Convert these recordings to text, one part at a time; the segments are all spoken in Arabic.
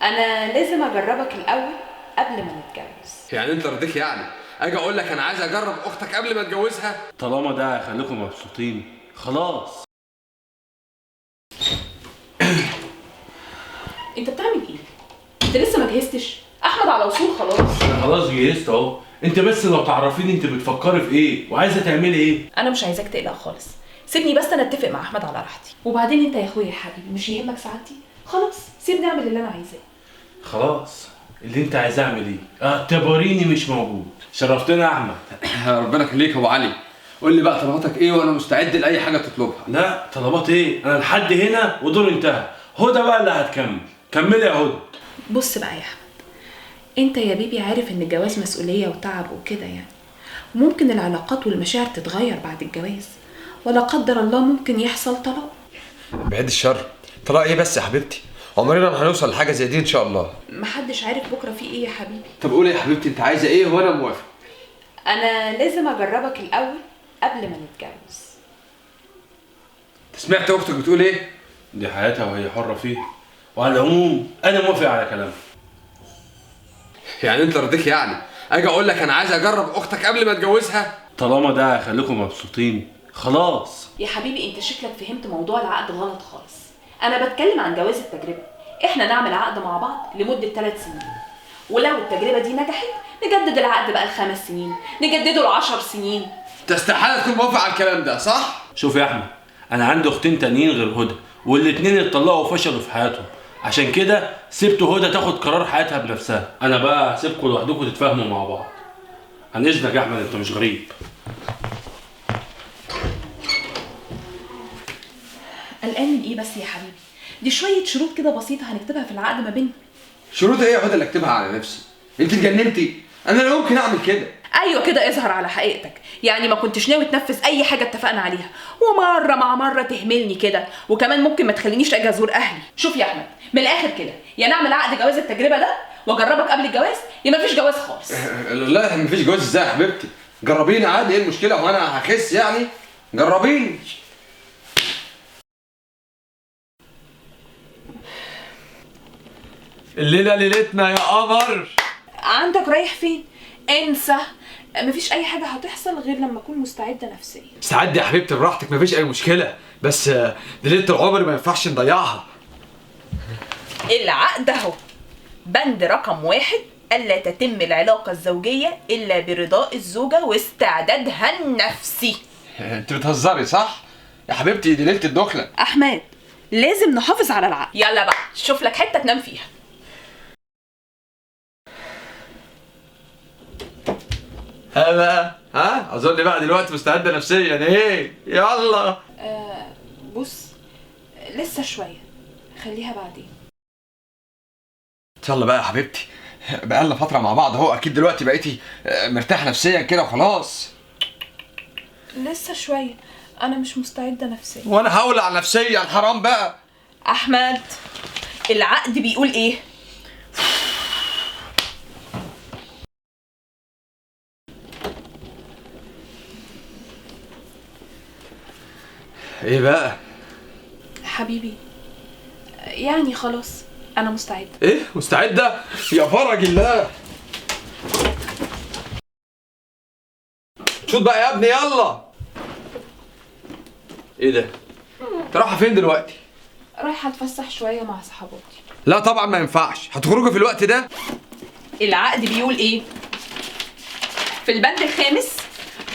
انا لازم اجربك الاول قبل ما نتجوز. يعني انت رضيك يعني اجي اقول لك انا عايز اجرب اختك قبل ما اتجوزها؟ طالما ده هيخليكم مبسوطين خلاص. انت بتعمل ايه؟ انت لسه ما جهزتش؟ احمد على وصول خلاص. انا خلاص جهزت اهو. انت بس لو تعرفيني انت بتفكري في ايه وعايزه تعملي ايه. انا مش عايزاك تقلق خالص، سيبني بس انا اتفق مع احمد على راحتي. وبعدين انت يا اخويا يا حبيبي مش يهمك سعادتي؟ خلاص سيبني اعمل اللي انا عايزاه. خلاص اللي انت عايز اعمل ايه؟ اعتبريني مش موجود. شرفتنا يا احمد. ربنا يخليك يا ابو علي. قول لي بقى طلباتك ايه وانا مستعد لاي حاجه تطلبها. لا طلبات ايه؟ انا لحد هنا ودور انتهى. هدى بقى اللي هتكمل. كملي يا هدى. بص بقى يا احمد، انت يا بيبي عارف ان الجواز مسؤوليه وتعب وكده يعني، وممكن العلاقات والمشاعر تتغير بعد الجواز، ولا قدر الله ممكن يحصل طلاق. بعيد الشر. طلاق ايه بس يا حبيبتي؟ عمرنا ما هنوصل لحاجه زي دي ان شاء الله. محدش عارف بكره في ايه يا حبيبي. طب قولي يا حبيبتي انت عايزه ايه وانا موافق. انا لازم اجربك الاول قبل ما نتجوز. سمعت اختك بتقول ايه؟ دي حياتها وهي حره فيها، وعلى العموم انا موافق على كلامها. يعني انت رضيك يعني اجي اقول لك انا عايز اجرب اختك قبل ما اتجوزها؟ طالما ده هيخليكم مبسوطين خلاص. يا حبيبي انت شكلك فهمت موضوع العقد غلط خالص. انا بتكلم عن جواز التجربه. احنا نعمل عقد مع بعض لمده 3 سنين، ولو التجربه دي نجحت نجدد العقد بقى ل5 سنين، نجدده ل10 سنين. انت استحاله تكون موافق على الكلام ده صح؟ شوف يا احمد، انا عندي اختين تانيين غير هدى، والاتنين اتطلقوا وفشلوا في حياتهم. عشان كده سبت هدى تاخد قرار حياتها بنفسها. انا بقى هسيبكم لوحدكم تتفاهموا مع بعض. عن اذنك يا احمد، انت مش غريب. قلقان من ايه بس يا حبيبي؟ دي شويه شروط كده بسيطه هنكتبها في العقد ما بيننا. شروط ايه يا هدى اللي اكتبها على نفسي؟ انت اتجننتي؟ انا لا ممكن اعمل كده. ايوه كده اظهر على حقيقتك، يعني ما كنتش ناوي تنفذ اي حاجه اتفقنا عليها، ومره مع مره تهملني كده، وكمان ممكن ما تخلينيش اجي ازور اهلي. شوف يا احمد، من الاخر كده يا نعمل عقد جواز التجربه ده واجربك قبل الجواز، يا مفيش جواز خالص. لا مفيش جواز ازاي يا حبيبتي؟ جربيني عادي، ايه المشكله؟ وانا هخس يعني؟ جربيني. الليله ليلتنا يا قمر. عندك رايح فين؟ انسى، مفيش اي حاجه هتحصل غير لما اكون مستعده نفسيا. استعدي يا حبيبتي براحتك، مفيش اي مشكله، بس دي ليله العمر ما ينفعش نضيعها. العقد اهو، بند رقم 1: ألا تتم العلاقة الزوجية إلا برضاء الزوجة واستعدادها النفسي. انت بتهزري صح؟ يا حبيبتي دي ليله الدخله. أحمد لازم نحافظ على العقد. يلا بقى شوف لك حتة تنام فيها. ها بقى، اظن بقى دلوقتي مستعده نفسيا. ايه يلا. بص لسه شوية، خليها بعدين. يلا بقى يا حبيبتي، بقالنا فتره مع بعض اهو، اكيد دلوقتي بقيتي مرتاحه نفسيا كده وخلاص. لسه شوية، أنا مش مستعدة نفسيا. وانا هولع نفسيا، حرام بقى. أحمد العقد بيقول إيه؟ ايه بقى حبيبي يعني خلاص أنا مستعدة. ايه مستعده؟ يا فرج الله. شوط بقى يا ابني يلا. ايه ده؟ انت رايحه فين دلوقتي؟ رايحة أتفسح شوية مع صحباتي. لا طبعا ما ينفعش، هتخرجوا في الوقت ده؟ العقد بيقول ايه؟ في البند الخامس: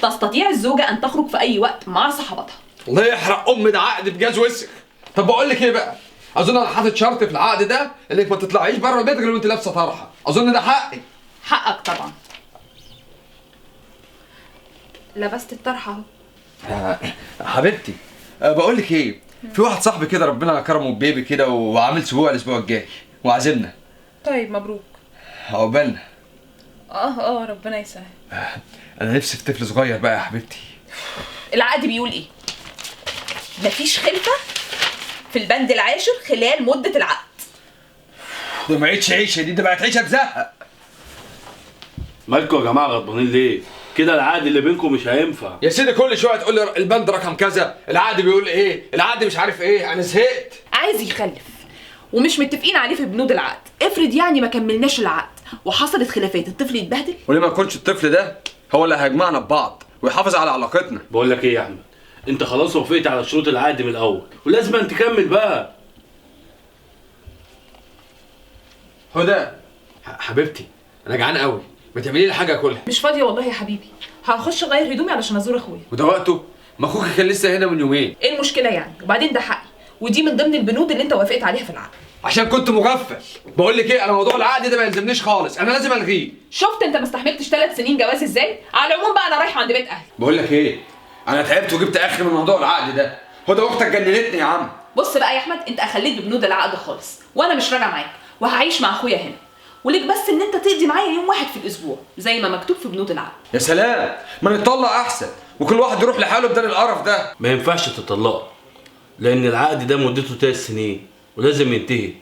تستطيع الزوجة أن تخرج في أي وقت مع صحباتها. الله يحرق ده عقد بجاز وسخ. طب بقول لك ايه بقى؟ اظن انا حاطط شرط في العقد ده انك ما تطلعيش بره البيت غير وانت لابسه طرحه، اظن ده حقي. حقك طبعا. لبست الطرحة اهو. حبيبتي بقول لك ايه، في واحد صاحبي كده ربنا كرمه ببيبي كده وعامل سبوع الاسبوع الجاي وعازمنا. طيب مبروك. عقبالنا. ربنا يسهل. انا نفسي في طفل صغير بقى يا حبيبتي. العقد بيقول ايه؟ مفيش خلفة في البند العاشر خلال مدة العقد. ده ما عيدش عيشه دي، ده بقت عيشه تزهق. مالكوا يا جماعه غضبانين ليه؟ كده العقد اللي بينكم مش هينفع. يا سيدي كل شويه تقول لي البند رقم كذا، العقد بيقول ايه، العقد مش عارف ايه، انا زهقت. عايز يخلف ومش متفقين عليه في بنود العقد. افرض يعني ما كملناش العقد وحصلت خلافات، الطفل يتبهدل. وليه ما يكونش الطفل ده هو اللي هيجمعنا ببعض ويحافظ على علاقتنا؟ بقول لك ايه يا احمد، انت خلاص وافقت على شروط العقد من الاول ولازم أن تكمل بقى. هدى حبيبتي، انا جعان قوي، ما تعملي لي حاجه اكلها. مش فاضيه والله يا حبيبي، هخش اغير هدومي علشان ازور اخويا. وده وقته؟ ما اخوك كان لسه هنا من يومين. ايه المشكله يعني؟ وبعدين ده حقي، ودي من ضمن البنود اللي انت وافقت عليها في العقد. عشان كنت مغفل. بقول لك ايه، انا موضوع العقد ده ما يلزمنيش خالص، انا لازم الغيه. شفت انت ما استحملتش 3 سنين جواز ازاي؟ على العموم بقى انا رايحه عند بيت اهلي. بقول لك ايه، انا تعبت وجبت اخر من موضوع العقد ده. هدى اختك جننتني يا عم. بص بقى يا احمد، انت اخليت ببنود العقد خالص، وانا مش راجعه معاك، وهعيش مع اخويا هنا، وليك بس ان انت تقضي معايا يوم واحد في الاسبوع زي ما مكتوب في بنود العقد. يا سلام، ما نتطلق احسن وكل واحد يروح لحاله بدل القرف ده. ما ينفعش تطلقوا، لان العقد ده مدته 3 سنين ولازم ينتهي،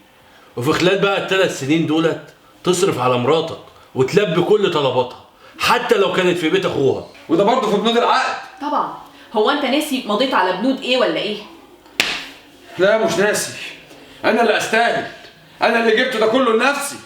وفي خلال بقى ال3 سنين دولت تصرف على مراتك وتلبي كل طلباتها حتى لو كانت في بيت اخوها. وده برضه في بنود العقد. طبعا. هو انت ناسي مضيت على بنود ايه ولا ايه؟ لا مش ناسي، انا اللي استاهل، انا اللي جبت ده كله لنفسي.